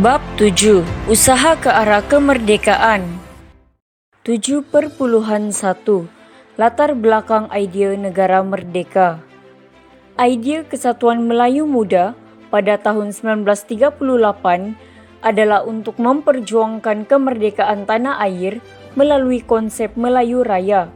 Bab 7. Usaha ke arah kemerdekaan. 7.1. Latar belakang idea negara merdeka. Idea Kesatuan Melayu Muda pada tahun 1938 adalah untuk memperjuangkan kemerdekaan tanah air melalui konsep Melayu Raya.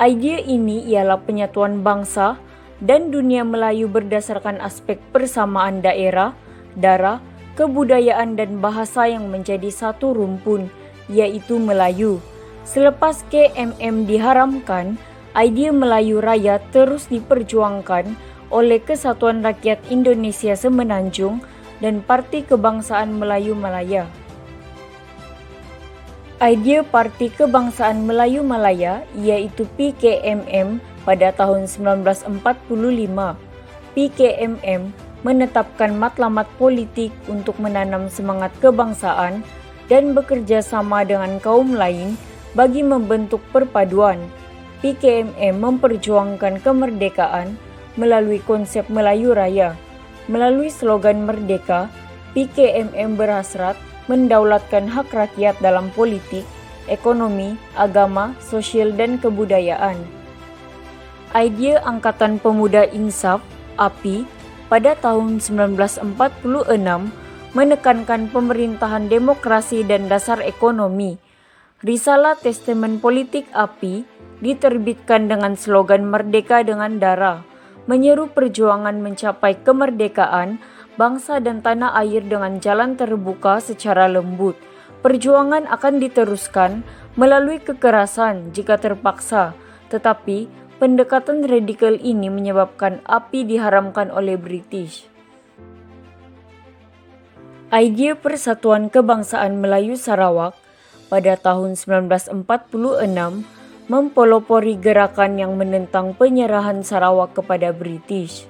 Idea ini ialah penyatuan bangsa dan dunia Melayu berdasarkan aspek persamaan daerah, darah, kebudayaan dan bahasa yang menjadi satu rumpun, yaitu Melayu. Selepas KMM diharamkan, idea Melayu Raya terus diperjuangkan oleh Kesatuan Rakyat Indonesia Semenanjung dan Parti Kebangsaan Melayu Malaya. Idea Parti Kebangsaan Melayu Malaya yaitu PKMM pada tahun 1945. PKMM menetapkan matlamat politik untuk menanam semangat kebangsaan dan bekerja sama dengan kaum lain bagi membentuk perpaduan. PKMM memperjuangkan kemerdekaan melalui konsep Melayu Raya. Melalui slogan Merdeka, PKMM berhasrat mendaulatkan hak rakyat dalam politik, ekonomi, agama, sosial dan kebudayaan. Idea Angkatan Pemuda Insaf, API, pada tahun 1946 menekankan pemerintahan demokrasi dan dasar ekonomi. Risalah Testament Politik API diterbitkan dengan slogan Merdeka dengan Darah, menyeru perjuangan mencapai kemerdekaan bangsa dan tanah air dengan jalan terbuka secara lembut. Perjuangan akan diteruskan melalui kekerasan jika terpaksa, tetapi pendekatan radikal ini menyebabkan API diharamkan oleh British. Idea Persatuan Kebangsaan Melayu Sarawak pada tahun 1946 mempelopori gerakan yang menentang penyerahan Sarawak kepada British.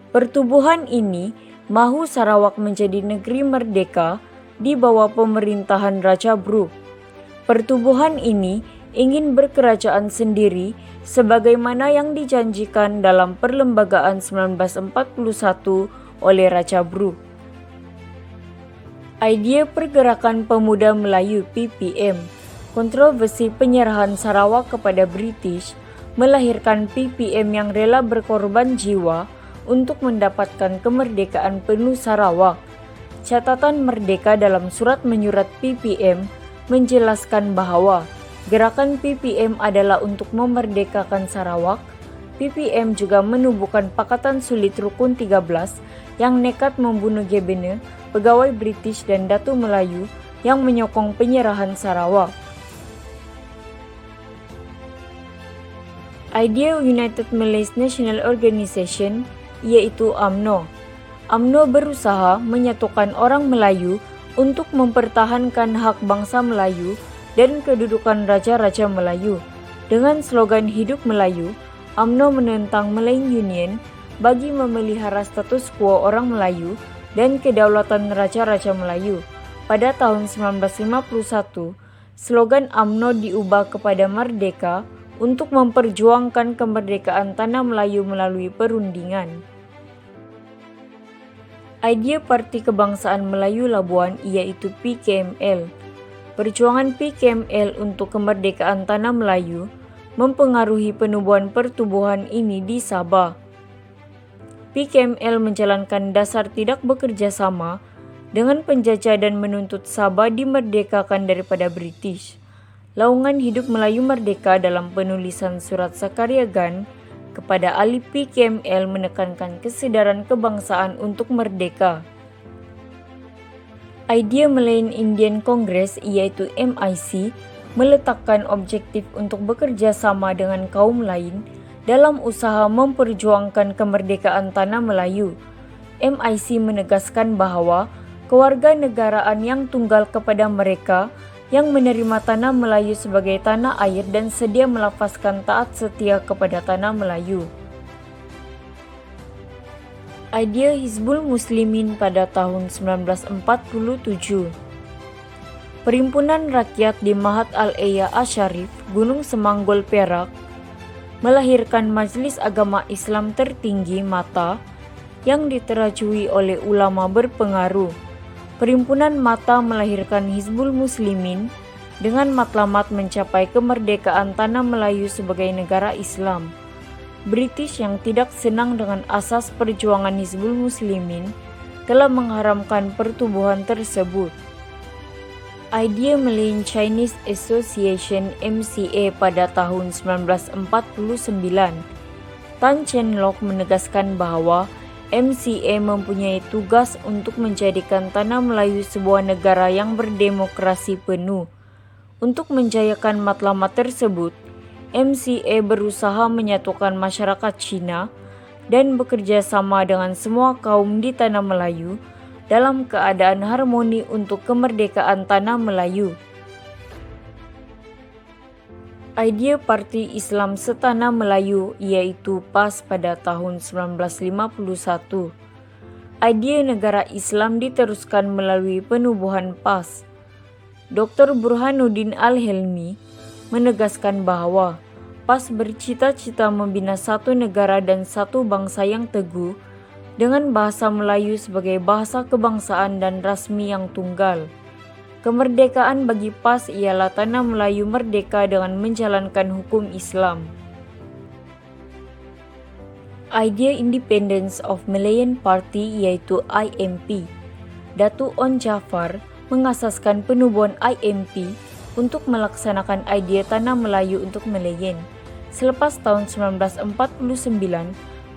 Pertubuhan ini mahu Sarawak menjadi negeri merdeka di bawah pemerintahan Raja Brooke. Pertubuhan ini ingin berkerajaan sendiri sebagaimana yang dijanjikan dalam Perlembagaan 1941 oleh Raja Brooke. Idea Pergerakan Pemuda Melayu PPM, kontroversi penyerahan Sarawak kepada British, melahirkan PPM yang rela berkorban jiwa untuk mendapatkan kemerdekaan penuh Sarawak. Catatan Merdeka dalam surat menyurat PPM menjelaskan bahwa gerakan PPM adalah untuk memerdekakan Sarawak. PPM juga menubuhkan Pakatan Sulit Rukun 13 yang nekat membunuh Gebene, pegawai British dan Datu Melayu yang menyokong penyerahan Sarawak. Idea United Malays National Organization yaitu UMNO. UMNO berusaha menyatukan orang Melayu untuk mempertahankan hak bangsa Melayu dan kedudukan raja-raja Melayu. Dengan slogan Hidup Melayu, UMNO menentang Malayan Union bagi memelihara status quo orang Melayu dan kedaulatan raja-raja Melayu. Pada tahun 1951, slogan UMNO diubah kepada Merdeka untuk memperjuangkan kemerdekaan tanah Melayu melalui perundingan. Idea Parti Kebangsaan Melayu Labuan yaitu PKML. Perjuangan PKML untuk kemerdekaan tanah Melayu mempengaruhi penubuhan pertubuhan ini di Sabah. PKML menjalankan dasar tidak bekerja sama dengan penjajah dan menuntut Sabah dimerdekakan daripada British. Laungan Hidup Melayu Merdeka dalam penulisan surat Sakarya Gan kepada ahli PKML menekankan kesedaran kebangsaan untuk merdeka. Idea Malayan Indian Congress yaitu MIC meletakkan objektif untuk bekerja sama dengan kaum lain dalam usaha memperjuangkan kemerdekaan tanah Melayu. MIC menegaskan bahwa kewarganegaraan yang tunggal kepada mereka yang menerima tanah Melayu sebagai tanah air dan sedia melafazkan taat setia kepada tanah Melayu. Idea Hizbul Muslimin pada tahun 1947. Perhimpunan Rakyat di Mahat Al-Eya Asyarif, Gunung Semanggol, Perak, melahirkan Majelis Agama Islam tertinggi MATA yang diterajui oleh ulama berpengaruh. Perhimpunan Mata melahirkan Hizbul Muslimin dengan matlamat mencapai kemerdekaan tanah Melayu sebagai negara Islam. British yang tidak senang dengan asas perjuangan Hizbul Muslimin telah mengharamkan pertubuhan tersebut. Idea Malayan Chinese Association (MCA) pada tahun 1949. Tan Cheng Lock menegaskan bahwa MCA mempunyai tugas untuk menjadikan tanah Melayu sebuah negara yang berdemokrasi penuh. Untuk menjayakan matlamat tersebut, MCA berusaha menyatukan masyarakat Cina dan bekerja sama dengan semua kaum di tanah Melayu dalam keadaan harmoni untuk kemerdekaan tanah Melayu. Idea Parti Islam Setanah Melayu yaitu PAS pada tahun 1951. Idea negara Islam diteruskan melalui penubuhan PAS. Dr. Burhanuddin Al-Helmi menegaskan bahwa PAS bercita-cita membina satu negara dan satu bangsa yang teguh dengan bahasa Melayu sebagai bahasa kebangsaan dan rasmi yang tunggal. Kemerdekaan bagi PAS ialah tanah Melayu merdeka dengan menjalankan hukum Islam. Idea Independence of Malayan Party yaitu IMP. Datuk On Jaafar mengasaskan penubuhan IMP untuk melaksanakan idea tanah Melayu untuk Malayan. Selepas tahun 1949,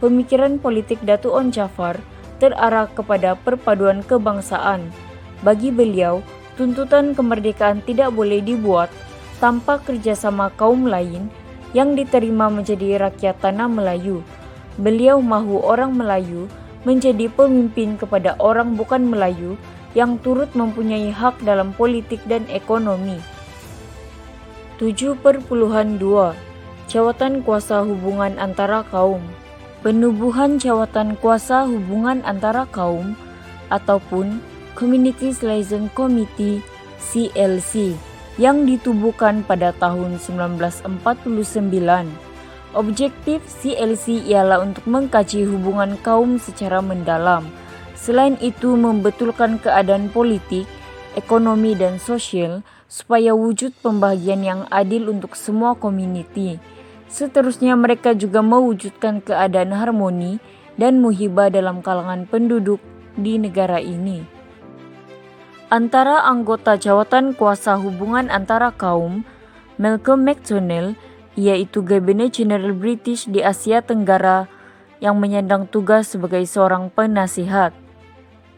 pemikiran politik Datuk On Jaafar terarah kepada perpaduan kebangsaan. Bagi beliau, tuntutan kemerdekaan tidak boleh dibuat tanpa kerjasama kaum lain yang diterima menjadi rakyat tanah Melayu. Beliau mahu orang Melayu menjadi pemimpin kepada orang bukan Melayu yang turut mempunyai hak dalam politik dan ekonomi. 7.2 Jawatan Kuasa Hubungan Antara Kaum. Penubuhan jawatan kuasa hubungan antara kaum ataupun Communities Liaison Committee (CLC) yang ditubuhkan pada tahun 1949. Objektif CLC ialah untuk mengkaji hubungan kaum secara mendalam. Selain itu, membetulkan keadaan politik, ekonomi dan sosial supaya wujud pembagian yang adil untuk semua komuniti. Seterusnya, mereka juga mewujudkan keadaan harmoni dan muhibah dalam kalangan penduduk di negara ini. Antara anggota jawatan kuasa hubungan antara kaum, Malcolm McDonnell, yaitu Gabinet General British di Asia Tenggara yang menyandang tugas sebagai seorang penasihat.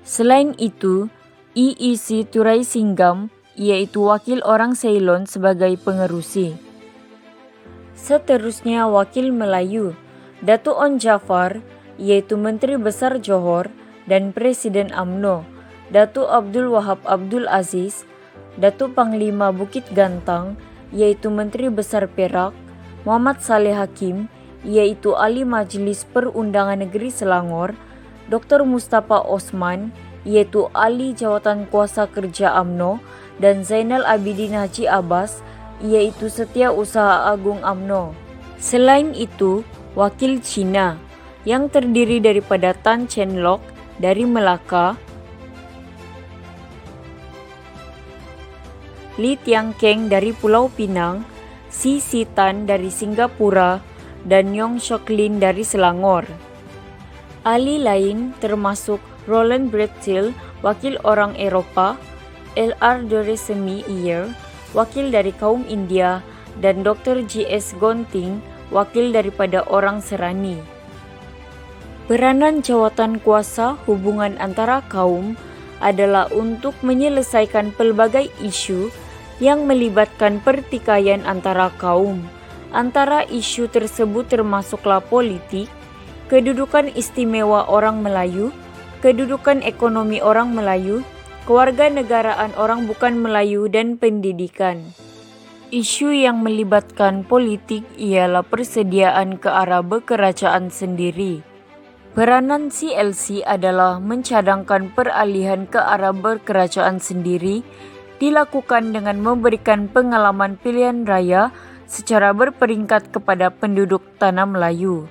Selain itu, E.E.C. Thuraisingham, yaitu wakil orang Ceylon sebagai pengerusi. Seterusnya wakil Melayu, Datuk On Jaafar, yaitu Menteri Besar Johor dan Presiden UMNO, Datuk Abdul Wahab Abdul Aziz, Datuk Panglima Bukit Gantang, yaitu Menteri Besar Perak, Muhammad Saleh Hakim, yaitu Ahli Majlis Perundangan Negeri Selangor, Dr. Mustafa Osman, yaitu Ahli Jawatan Kuasa Kerja UMNO, dan Zainal Abidin Haji Abbas, yaitu Setiausaha Agung UMNO. Selain itu, wakil Cina yang terdiri daripada Tan Cheng Lock dari Melaka, Li Tiangkeng dari Pulau Pinang, Si Tan dari Singapura, dan Yong Shock Lin dari Selangor. Ahli lain termasuk Roland Bretzel, wakil orang Eropa, L.R. Doresemi Iyer, wakil dari kaum India, dan Dr. J.S. Gonting, wakil daripada orang Serani. Peranan jawatan kuasa hubungan antara kaum adalah untuk menyelesaikan pelbagai isu yang melibatkan pertikaian antara kaum. Antara isu tersebut termasuklah politik, kedudukan istimewa orang Melayu, kedudukan ekonomi orang Melayu, kewarganegaraan orang bukan Melayu, dan pendidikan. Isu yang melibatkan politik ialah persediaan ke arah bekerajaan sendiri. Peranan CLC adalah mencadangkan peralihan ke arah berkerajaan sendiri dilakukan dengan memberikan pengalaman pilihan raya secara berperingkat kepada penduduk tanah Melayu.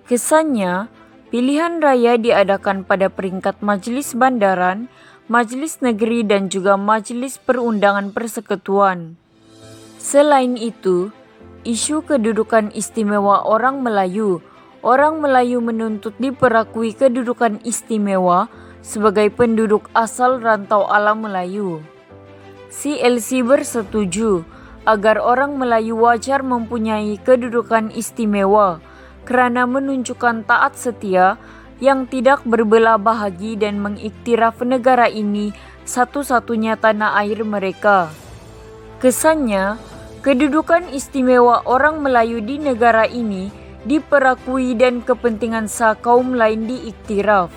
Kesannya, pilihan raya diadakan pada peringkat Majlis Bandaran, Majelis Negeri dan juga Majelis Perundangan Persekutuan. Selain itu, isu kedudukan istimewa orang Melayu menuntut diperakui kedudukan istimewa sebagai penduduk asal rantau alam Melayu. CLC bersetuju agar orang Melayu wajar mempunyai kedudukan istimewa kerana menunjukkan taat setia yang tidak berbelah bahagi dan mengiktiraf negara ini satu-satunya tanah air mereka. Kesannya, kedudukan istimewa orang Melayu di negara ini diperakui dan kepentingan kaum lain diiktiraf.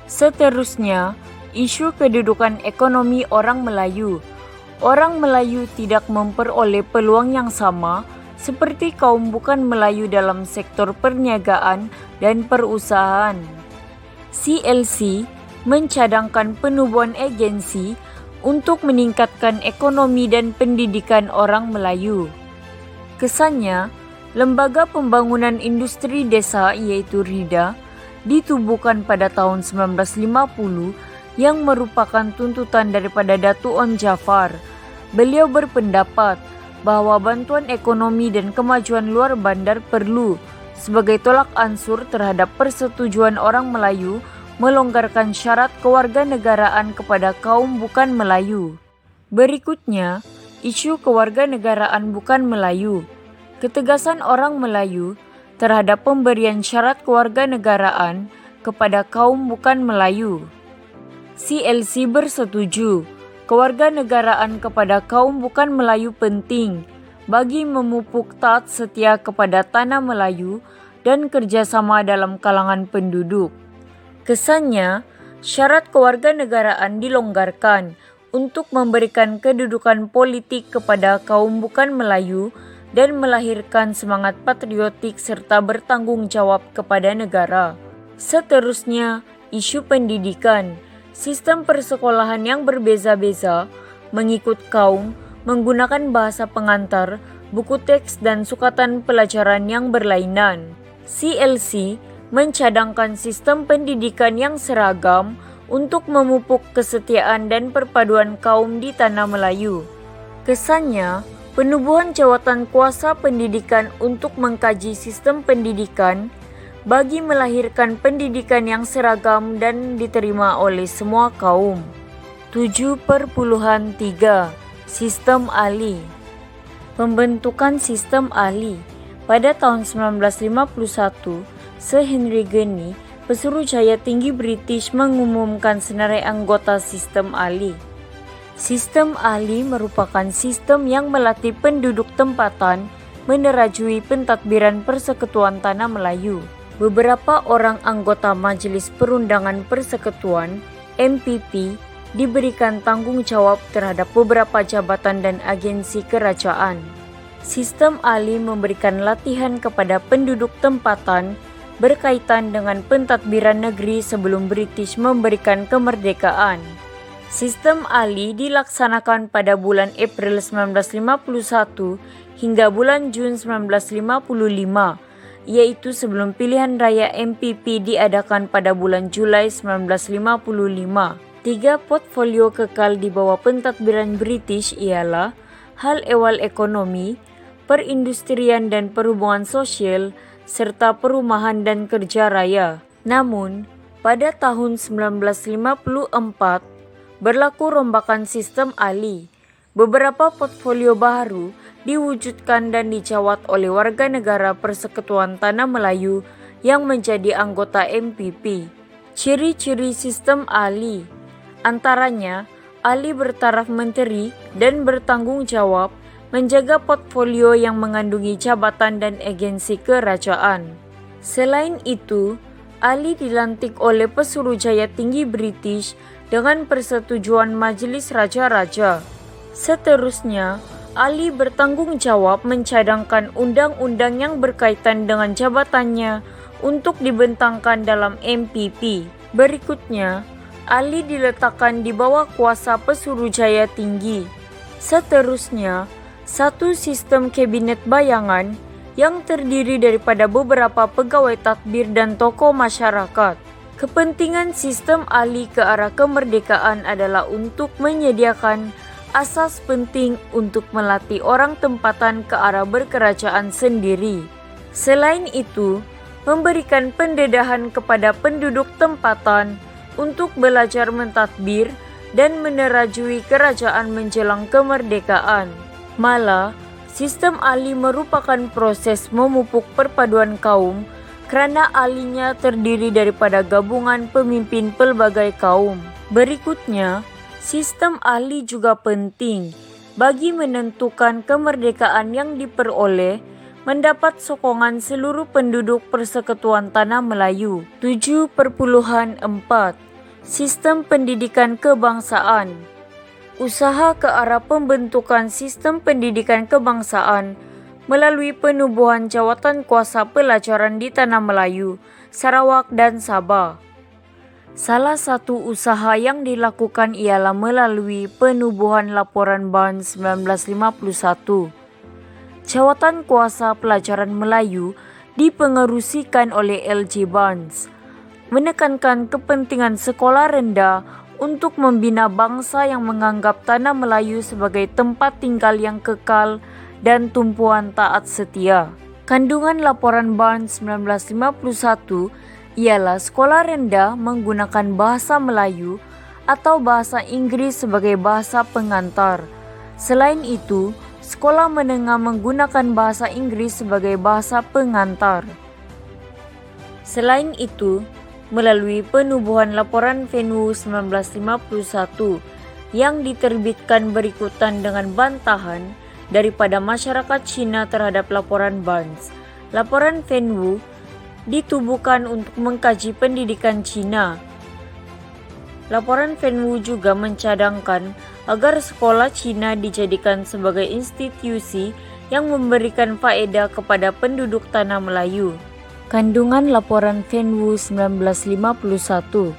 Seterusnya, isu kedudukan ekonomi orang Melayu. Orang Melayu tidak memperoleh peluang yang sama seperti kaum bukan Melayu dalam sektor perniagaan dan perusahaan. CLC mencadangkan penubuhan agensi untuk meningkatkan ekonomi dan pendidikan orang Melayu. Kesannya, Lembaga Pembangunan Industri Desa yaitu RIDA ditubuhkan pada tahun 1950 yang merupakan tuntutan daripada Datu On Jafar. Beliau berpendapat bahwa bantuan ekonomi dan kemajuan luar bandar perlu sebagai tolak ansur terhadap persetujuan orang Melayu melonggarkan syarat kewarganegaraan kepada kaum bukan Melayu. Berikutnya, isu kewarganegaraan bukan Melayu. Ketegasan orang Melayu terhadap pemberian syarat kewarganegaraan kepada kaum bukan Melayu. CLC bersetuju kewarganegaraan kepada kaum bukan Melayu penting bagi memupuk taat setia kepada tanah Melayu dan kerjasama dalam kalangan penduduk. Kesannya, syarat kewarganegaraan dilonggarkan untuk memberikan kedudukan politik kepada kaum bukan Melayu dan melahirkan semangat patriotik serta bertanggung jawab kepada negara. Seterusnya, isu pendidikan. Sistem persekolahan yang berbeza-beza, mengikut kaum, menggunakan bahasa pengantar, buku teks dan sukatan pelajaran yang berlainan. CLC mencadangkan sistem pendidikan yang seragam untuk memupuk kesetiaan dan perpaduan kaum di tanah Melayu. Kesannya, penubuhan jawatan kuasa pendidikan untuk mengkaji sistem pendidikan bagi melahirkan pendidikan yang seragam dan diterima oleh semua kaum. 7.3 Sistem ahli. Pembentukan sistem ahli. Pada tahun 1951, Sir Henry Gurney, Pesuruhjaya Tinggi British mengumumkan senarai anggota sistem ahli. Sistem ahli merupakan sistem yang melatih penduduk tempatan menerajui pentadbiran Persekutuan Tanah Melayu. Beberapa orang anggota Majelis Perundangan Persekutuan (MPP) diberikan tanggung jawab terhadap beberapa jabatan dan agensi kerajaan. Sistem ahli memberikan latihan kepada penduduk tempatan berkaitan dengan pentadbiran negeri sebelum British memberikan kemerdekaan. Sistem ahli dilaksanakan pada bulan April 1951 hingga bulan Jun 1955, yaitu sebelum pilihan raya MPP diadakan pada bulan Julai 1955. 3 portfolio kekal di bawah pentadbiran British ialah hal ehwal ekonomi, perindustrian dan perhubungan sosial, serta perumahan dan kerja raya. Namun, pada tahun 1954, berlaku rombakan sistem ahli. Beberapa portfolio baru diwujudkan dan dijawat oleh warga negara Persekutuan Tanah Melayu yang menjadi anggota MPP. Ciri-ciri sistem ahli antaranya ahli bertaraf menteri dan bertanggung jawab menjaga portfolio yang mengandungi jabatan dan agensi kerajaan. Selain itu, ahli dilantik oleh Pesuruhjaya Tinggi British dengan persetujuan Majelis Raja-Raja. Seterusnya, ahli bertanggung jawab mencadangkan undang-undang yang berkaitan dengan jabatannya untuk dibentangkan dalam MPP. Berikutnya, ahli diletakkan di bawah kuasa Pesuruhjaya Tinggi. Seterusnya, satu sistem kabinet bayangan yang terdiri daripada beberapa pegawai tadbir dan tokoh masyarakat. Kepentingan sistem Ali ke arah kemerdekaan adalah untuk menyediakan asas penting untuk melatih orang tempatan ke arah berkerajaan sendiri. Selain itu, memberikan pendedahan kepada penduduk tempatan untuk belajar mentadbir dan menerajui kerajaan menjelang kemerdekaan. Malah, sistem Ali merupakan proses memupuk perpaduan kaum karena alinya terdiri daripada gabungan pemimpin pelbagai kaum. Berikutnya, sistem Ali juga penting bagi menentukan kemerdekaan yang diperoleh mendapat sokongan seluruh penduduk Persekutuan Tanah Melayu. 7.4 Sistem pendidikan kebangsaan. Usaha ke arah pembentukan sistem pendidikan kebangsaan melalui penubuhan jawatan kuasa pelajaran di Tanah Melayu, Sarawak dan Sabah. Salah satu usaha yang dilakukan ialah melalui penubuhan Laporan BAN 1951. Jawatan kuasa pelajaran Melayu dipengerusikan oleh LJ Barnes, menekankan kepentingan sekolah rendah untuk membina bangsa yang menganggap Tanah Melayu sebagai tempat tinggal yang kekal dan tumpuan taat setia. Kandungan Laporan BAN 1951 ialah sekolah rendah menggunakan bahasa Melayu atau bahasa Inggris sebagai bahasa pengantar. Selain itu, sekolah menengah menggunakan bahasa Inggris sebagai bahasa pengantar. Selain itu, melalui penubuhan Laporan Venue 1951 yang diterbitkan berikutan dengan bantahan daripada masyarakat Cina terhadap Laporan Barnes, Laporan Venue ditubuhkan untuk mengkaji pendidikan Cina. Laporan Venue juga mencadangkan agar sekolah Cina dijadikan sebagai institusi yang memberikan faedah kepada penduduk Tanah Melayu. Kandungan Laporan Venue 1951.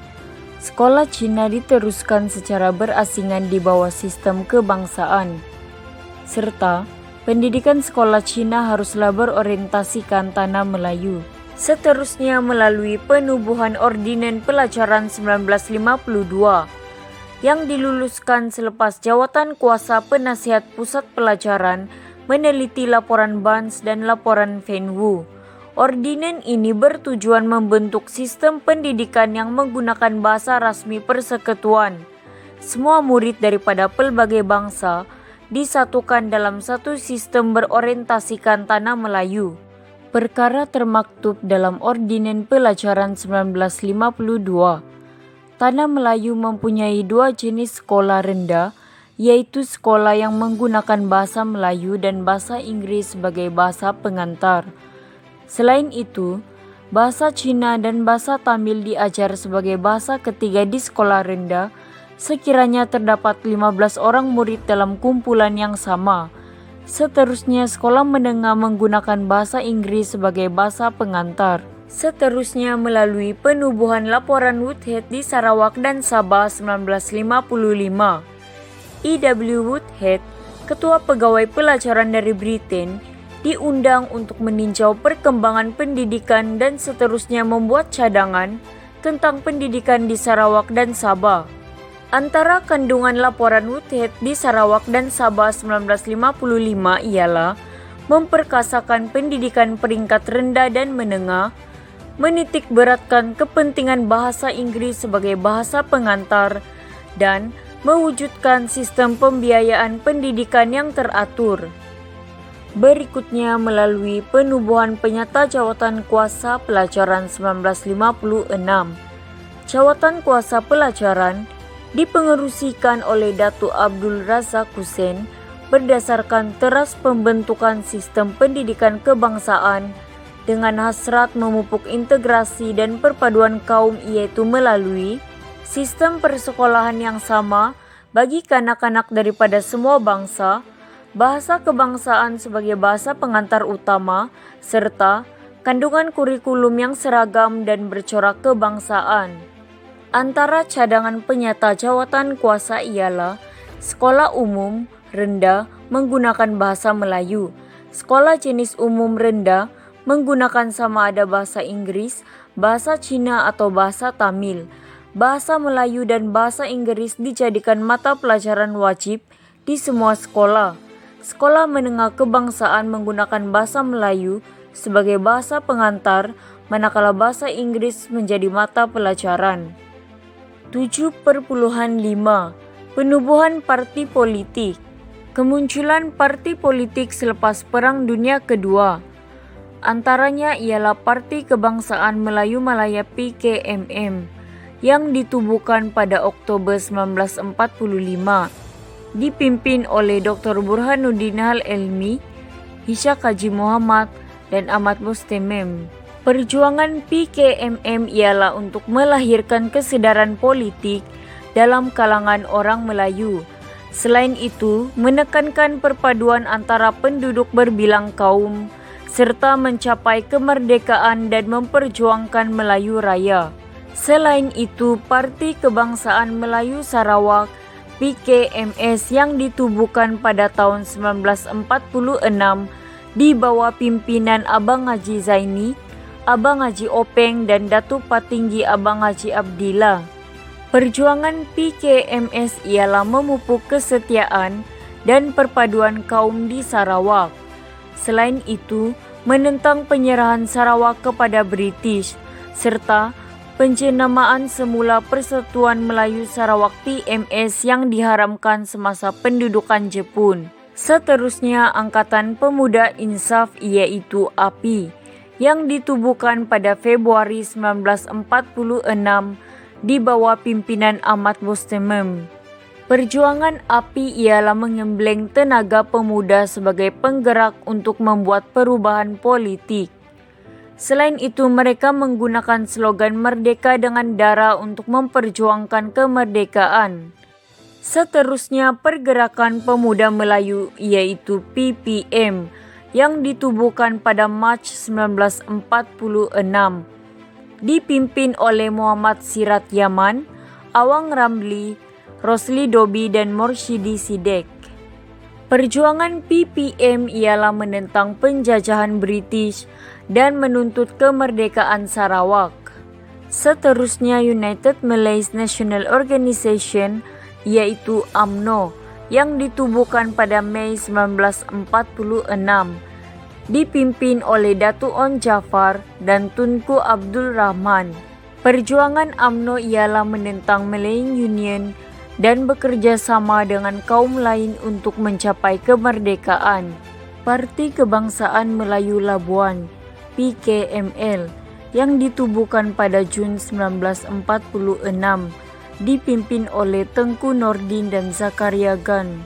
Sekolah Cina diteruskan secara berasingan di bawah sistem kebangsaan, serta pendidikan sekolah Cina haruslah berorientasikan Tanah Melayu. Seterusnya melalui penubuhan Ordinen Pelajaran 1952 yang diluluskan selepas Jawatan Kuasa Penasihat Pusat Pelajaran meneliti Laporan Barnes dan Laporan Venue. Ordinen ini bertujuan membentuk sistem pendidikan yang menggunakan bahasa rasmi persekutuan. Semua murid daripada pelbagai bangsa disatukan dalam satu sistem berorientasikan Tanah Melayu. Perkara termaktub dalam Ordinen Pelajaran 1952. Tanah Melayu mempunyai dua jenis sekolah rendah, yaitu sekolah yang menggunakan bahasa Melayu dan bahasa Inggris sebagai bahasa pengantar. Selain itu, bahasa Cina dan bahasa Tamil diajar sebagai bahasa ketiga di sekolah rendah. Sekiranya terdapat 15 orang murid dalam kumpulan yang sama. Seterusnya sekolah menengah menggunakan bahasa Inggris sebagai bahasa pengantar. Seterusnya melalui penubuhan Laporan Woodhead di Sarawak dan Sabah 1955. E.W. Woodhead, Ketua Pegawai Pelajaran dari Britain, diundang untuk meninjau perkembangan pendidikan dan seterusnya membuat cadangan tentang pendidikan di Sarawak dan Sabah. Antara kandungan Laporan Woodhead di Sarawak dan Sabah 1955 ialah memperkasakan pendidikan peringkat rendah dan menengah, menitik beratkan kepentingan bahasa Inggris sebagai bahasa pengantar, dan mewujudkan sistem pembiayaan pendidikan yang teratur. Berikutnya melalui penubuhan Penyata Jawatan Kuasa Pelajaran 1956. Jawatan Kuasa Pelajaran dipengerusikan oleh Datuk Abdul Razak Hussein berdasarkan teras pembentukan sistem pendidikan kebangsaan dengan hasrat memupuk integrasi dan perpaduan kaum, yaitu melalui sistem persekolahan yang sama bagi kanak-kanak daripada semua bangsa, bahasa kebangsaan sebagai bahasa pengantar utama, serta kandungan kurikulum yang seragam dan bercorak kebangsaan. Antara cadangan penyata jawatan kuasa ialah sekolah umum rendah menggunakan bahasa Melayu, sekolah jenis umum rendah menggunakan sama ada bahasa Inggris, bahasa Cina atau bahasa Tamil, bahasa Melayu dan bahasa Inggris dijadikan mata pelajaran wajib di semua sekolah. Sekolah menengah kebangsaan menggunakan bahasa Melayu sebagai bahasa pengantar, manakala bahasa Inggris menjadi mata pelajaran. 7.5 Penubuhan parti politik. Kemunculan parti politik selepas Perang Dunia Kedua. Antaranya ialah Parti Kebangsaan Melayu Malaya PKMM yang ditubuhkan pada Oktober 1945, dipimpin oleh Dr. Burhanuddin Hal-Elmi, Ishaq Haji Muhammad, dan Ahmad Mustemem. Perjuangan PKMM ialah untuk melahirkan kesadaran politik dalam kalangan orang Melayu. Selain itu, menekankan perpaduan antara penduduk berbilang kaum, serta mencapai kemerdekaan dan memperjuangkan Melayu Raya. Selain itu, Parti Kebangsaan Melayu Sarawak PKMS yang ditubuhkan pada tahun 1946 di bawah pimpinan Abang Haji Zaini, Abang Haji Openg, dan Datuk Patinggi Abang Haji Abdillah. Perjuangan PKMS ialah memupuk kesetiaan dan perpaduan kaum di Sarawak. Selain itu, menentang penyerahan Sarawak kepada British, serta penjenamaan semula Persatuan Melayu Sarawak PMS yang diharamkan semasa pendudukan Jepun. Seterusnya, Angkatan Pemuda Insaf iaitu API yang ditubuhkan pada Februari 1946 di bawah pimpinan Ahmad Mustemem. Perjuangan API ialah mengembleng tenaga pemuda sebagai penggerak untuk membuat perubahan politik. Selain itu, mereka menggunakan slogan Merdeka dengan Darah untuk memperjuangkan kemerdekaan. Seterusnya, Pergerakan Pemuda Melayu yaitu PPM yang ditubuhkan pada Mac 1946. Dipimpin oleh Muhammad Sirat Yaman, Awang Ramli, Rosli Dobi, dan Morshidi Sidek. Perjuangan PPM ialah menentang penjajahan British dan menuntut kemerdekaan Sarawak. Seterusnya, United Malays National Organization yaitu UMNO yang ditubuhkan pada Mei 1946. Dipimpin oleh Datuk On Jafar dan Tunku Abdul Rahman. Perjuangan UMNO ialah menentang Malayan Union dan bekerja sama dengan kaum lain untuk mencapai kemerdekaan. Parti Kebangsaan Melayu Labuan PKML yang ditubuhkan pada Jun 1946, dipimpin oleh Tengku Nordin dan Zakaria Gan.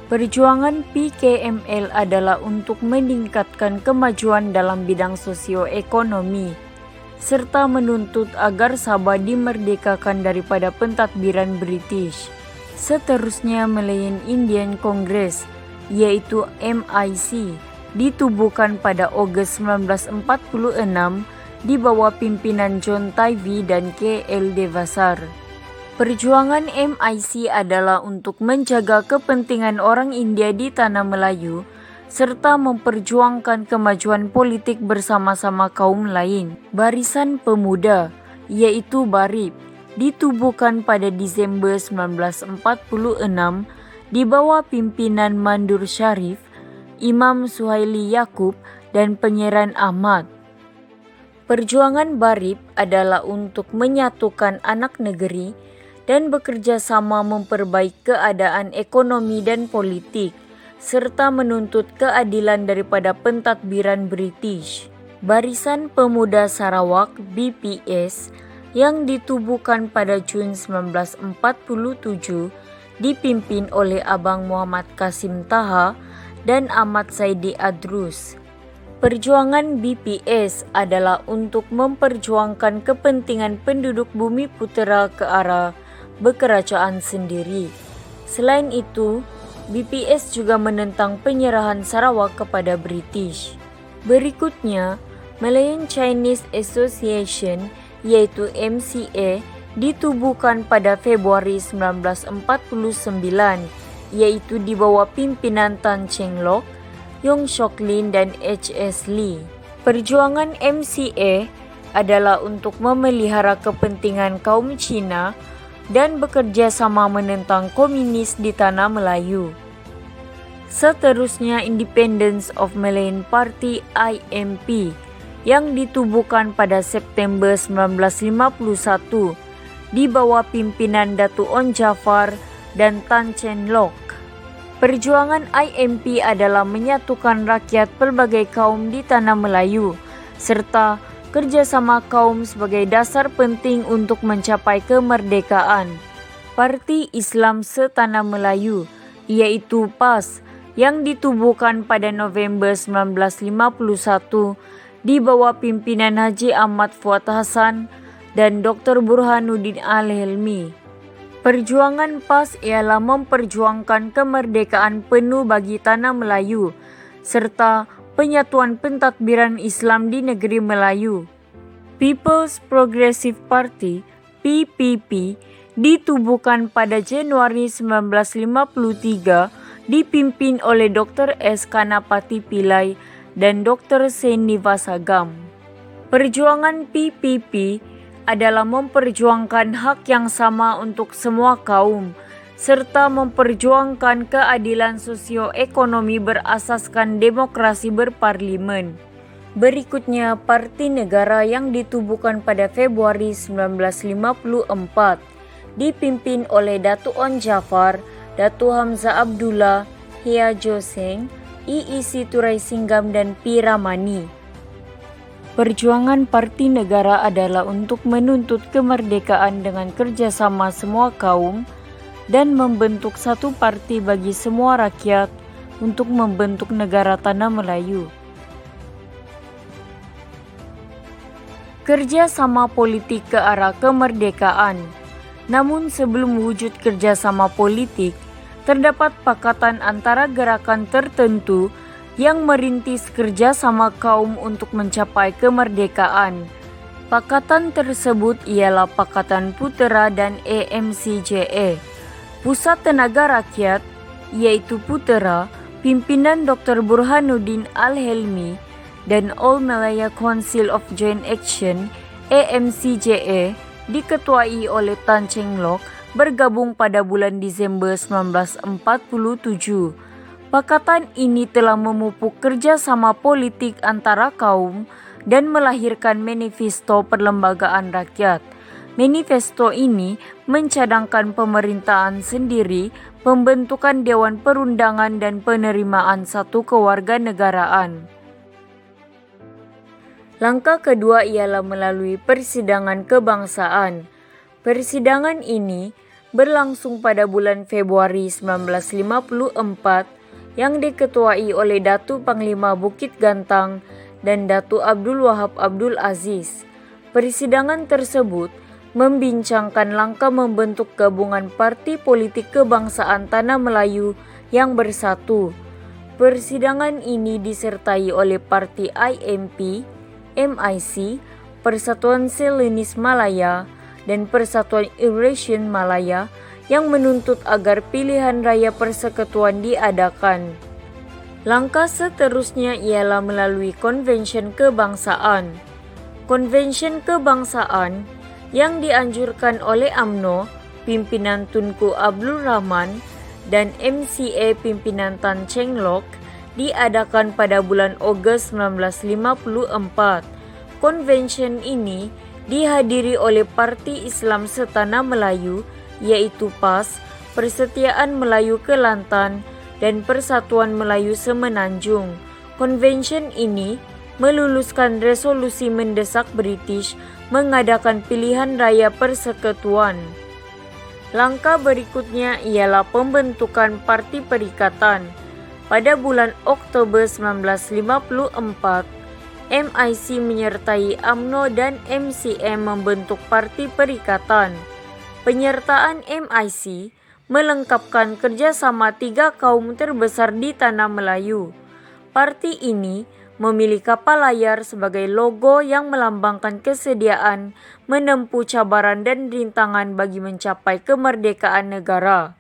Perjuangan PKML adalah untuk meningkatkan kemajuan dalam bidang sosioekonomi, serta menuntut agar Sabah dimerdekakan daripada pentadbiran British. Seterusnya, Malayan Indian Congress, yaitu MIC, ditubuhkan pada Ogos 1946 di bawah pimpinan John Tivy dan K.L. Devasar. Perjuangan MIC adalah untuk menjaga kepentingan orang India di Tanah Melayu serta memperjuangkan kemajuan politik bersama-sama kaum lain. Barisan Pemuda, yaitu BARIP, ditubuhkan pada Desember 1946 di bawah pimpinan Mandur Sharif, Imam Suhaili Yaakob, dan Pangeran Ahmad. Perjuangan BARIP adalah untuk menyatukan anak negeri dan bekerja sama memperbaiki keadaan ekonomi dan politik, serta menuntut keadilan daripada pentadbiran British. Barisan Pemuda Sarawak BPS yang ditubuhkan pada Jun 1947 dipimpin oleh Abang Muhammad Kasim Taha dan Ahmad Saidi Adrus. Perjuangan BPS adalah untuk memperjuangkan kepentingan penduduk Bumi Putera ke arah bekerajaan sendiri. Selain itu, BPS juga menentang penyerahan Sarawak kepada British. Berikutnya, Malayan Chinese Association yaitu MCA ditubuhkan pada Februari 1949, yaitu di bawah pimpinan Tan Cheng Lock, Yong Sok Lin, dan H.S. Lee. Perjuangan MCA adalah untuk memelihara kepentingan kaum Cina dan bekerja sama menentang komunis di tanah Melayu. Seterusnya Independence of Malayan Party IMP yang ditubuhkan pada September 1951 di bawah pimpinan Datu On Jafar dan Tan Cheng Lock. Perjuangan IMP adalah menyatukan rakyat pelbagai kaum di tanah Melayu serta kerjasama kaum sebagai dasar penting untuk mencapai kemerdekaan. Parti Islam Setanah Melayu, yaitu PAS, yang ditubuhkan pada November 1951 di bawah pimpinan Haji Ahmad Fuad Hasan dan Dr. Burhanuddin Al-Helmi. Perjuangan PAS ialah memperjuangkan kemerdekaan penuh bagi tanah Melayu serta penyatuan pentadbiran Islam di negeri Melayu. People's Progressive Party (PPP) ditubuhkan pada Januari 1953 dipimpin oleh Dr. S. Kanapati Pillai dan Dr. Srinivasagam. Perjuangan PPP adalah memperjuangkan hak yang sama untuk semua kaum, serta memperjuangkan keadilan sosioekonomi berasaskan demokrasi berparlimen. Berikutnya, Parti Negara yang ditubuhkan pada Februari 1954, dipimpin oleh Datu On Jafar, Datu Hamzah Abdullah, Hia Joseng, I.I. Turaisinggam dan P. Ramani. Perjuangan Parti Negara adalah untuk menuntut kemerdekaan dengan kerjasama semua kaum dan membentuk satu parti bagi semua rakyat untuk membentuk negara tanah Melayu. Kerjasama politik ke arah kemerdekaan. Namun sebelum wujud kerjasama politik, terdapat pakatan antara gerakan tertentu yang merintis kerjasama kaum untuk mencapai kemerdekaan. Pakatan tersebut ialah Pakatan Putera dan EMCJE. Pusat Tenaga Rakyat, yaitu Putera, pimpinan Dr. Burhanuddin Al-Helmi, dan All Malaya Council of Joint Action, EMCJE, diketuai oleh Tan Cheng Lock, bergabung pada bulan Desember 1947. Pakatan ini telah memupuk kerjasama politik antara kaum dan melahirkan Manifesto Perlembagaan Rakyat. Manifesto ini mencadangkan pemerintahan sendiri, pembentukan Dewan Perundangan dan penerimaan satu kewarganegaraan. Langkah kedua ialah melalui persidangan kebangsaan. Persidangan ini berlangsung pada bulan Februari 1954 yang diketuai oleh Datu Panglima Bukit Gantang dan Datu Abdul Wahab Abdul Aziz. Persidangan tersebut membincangkan langkah membentuk gabungan parti politik kebangsaan Tanah Melayu yang bersatu. Persidangan ini disertai oleh Parti IMP, MIC, Persatuan Selenis Malaya, dan Persatuan Eurasian Malaya yang menuntut agar pilihan raya persekutuan diadakan. Langkah seterusnya ialah melalui Konvensi Kebangsaan. Konvensi Kebangsaan yang dianjurkan oleh UMNO, pimpinan Tunku Abdul Rahman, dan MCA pimpinan Tan Cheng Lock, diadakan pada bulan Ogos 1954. Konvensi ini dihadiri oleh Parti Islam Setanah Melayu, yaitu PAS, Persetiaan Melayu Kelantan, dan Persatuan Melayu Semenanjung. Konvensi ini meluluskan resolusi mendesak British mengadakan pilihan raya persekutuan. Langkah berikutnya ialah pembentukan Parti Perikatan. Pada bulan Oktober 1954, MIC menyertai UMNO dan MCM membentuk Parti Perikatan. Penyertaan MIC melengkapkan kerjasama tiga kaum terbesar di Tanah Melayu. Parti ini memilih kapal layar sebagai logo yang melambangkan kesediaan menempuh cabaran dan rintangan bagi mencapai kemerdekaan negara.